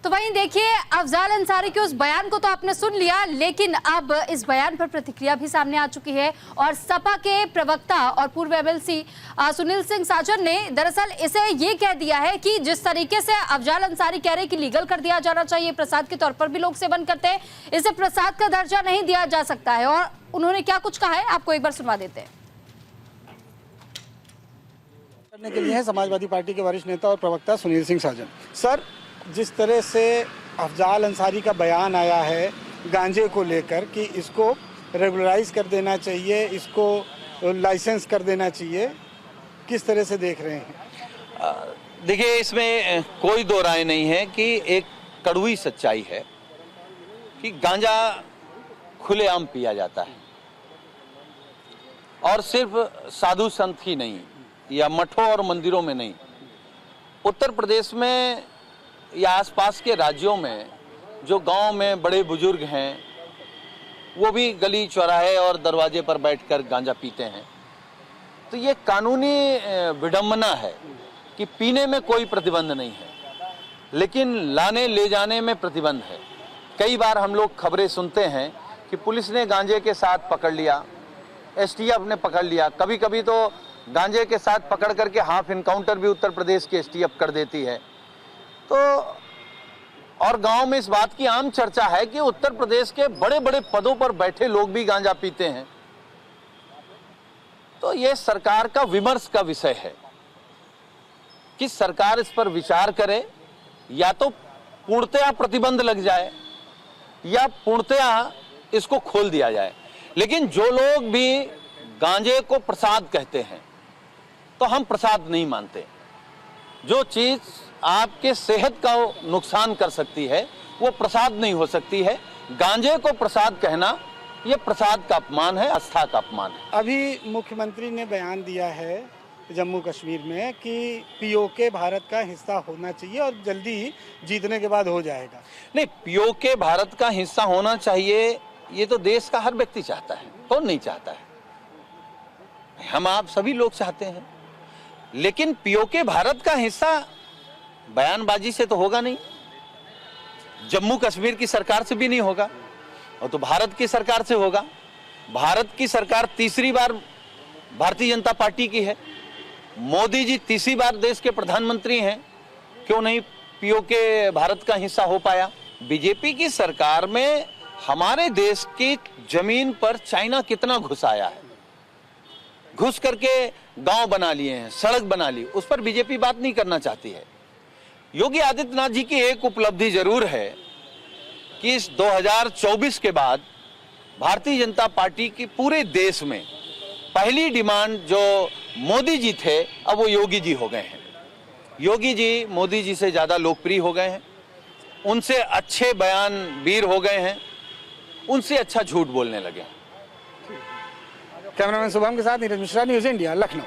तो वहीं देखिए, अफजाल अंसारी के उस बयान को तो आपने सुन लिया, लेकिन अब इस बयान पर प्रतिक्रिया भी सामने आ चुकी है और सपा के प्रवक्ता और पूर्व एमएलसी सुनील सिंह साजन ने दरअसल इसे ये कह दिया है कि जिस तरीके से अफजाल अंसारी कह रहे हैं कि लीगल कर दिया जाना चाहिए, प्रसाद के तौर पर भी लोग सेवन करते हैं, इसे प्रसाद का दर्जा नहीं दिया जा सकता है। और उन्होंने क्या कुछ कहा है आपको एक बार सुनवा देते हैं। करने के लिए है समाजवादी पार्टी के वरिष्ठ नेता और प्रवक्ता सुनील सिंह साजन। सर, जिस तरह से अफजाल अंसारी का बयान आया है गांजे को लेकर कि इसको रेगुलराइज कर देना चाहिए, इसको लाइसेंस कर देना चाहिए, किस तरह से देख रहे हैं? देखिए, इसमें कोई दो राय नहीं है कि एक कड़वी सच्चाई है कि गांजा खुलेआम पिया जाता है और सिर्फ साधु संत ही नहीं या मठों और मंदिरों में नहीं, उत्तर प्रदेश में या आसपास के राज्यों में जो गांव में बड़े बुजुर्ग हैं वो भी गली चौराहे और दरवाजे पर बैठकर गांजा पीते हैं। तो ये कानूनी विडंबना है कि पीने में कोई प्रतिबंध नहीं है, लेकिन लाने ले जाने में प्रतिबंध है। कई बार हम लोग खबरें सुनते हैं कि पुलिस ने गांजे के साथ पकड़ लिया, एसटीएफ ने पकड़ लिया, कभी कभी तो गांजे के साथ पकड़ करके हाफ इनकाउंटर भी उत्तर प्रदेश की एसटीएफ कर देती है। तो और गांव में इस बात की आम चर्चा है कि उत्तर प्रदेश के बड़े बड़े पदों पर बैठे लोग भी गांजा पीते हैं। तो यह सरकार का विमर्श का विषय है कि सरकार इस पर विचार करे, या तो पूर्णतया प्रतिबंध लग जाए या पूर्णतया इसको खोल दिया जाए। लेकिन जो लोग भी गांजे को प्रसाद कहते हैं, तो हम प्रसाद नहीं मानते। जो चीज आपके सेहत का नुकसान कर सकती है वो प्रसाद नहीं हो सकती है। गांजे को प्रसाद कहना ये प्रसाद का अपमान है, आस्था का अपमान है। अभी मुख्यमंत्री ने बयान दिया है जम्मू कश्मीर में कि पीओके भारत का हिस्सा होना चाहिए और जल्दी ही जीतने के बाद हो जाएगा। नहीं, पीओके भारत का हिस्सा होना चाहिए ये तो देश का हर व्यक्ति चाहता है, कौन नहीं चाहता है? हम आप सभी लोग चाहते हैं, लेकिन पीओके भारत का हिस्सा बयानबाजी से तो होगा नहीं, जम्मू कश्मीर की सरकार से भी नहीं होगा, और तो भारत की सरकार से होगा। भारत की सरकार तीसरी बार भारतीय जनता पार्टी की है, मोदी जी तीसरी बार देश के प्रधानमंत्री हैं, क्यों नहीं पीओके भारत का हिस्सा हो पाया? बीजेपी की सरकार में हमारे देश की जमीन पर चाइना कितना घुस आया है, घुस करके गांव बना लिए हैं, सड़क बना ली, उस पर बीजेपी बात नहीं करना चाहती है। योगी आदित्यनाथ जी की एक उपलब्धि जरूर है कि इस 2024 के बाद भारतीय जनता पार्टी की पूरे देश में पहली डिमांड जो मोदी जी थे, अब वो योगी जी हो गए हैं। योगी जी मोदी जी से ज्यादा लोकप्रिय हो गए हैं, उनसे अच्छे बयानवीर हो गए हैं, उनसे अच्छा झूठ बोलने लगे। कैमरामैन शुभम के साथ नीरज मिश्रा, न्यूज़ इंडिया, लखनऊ।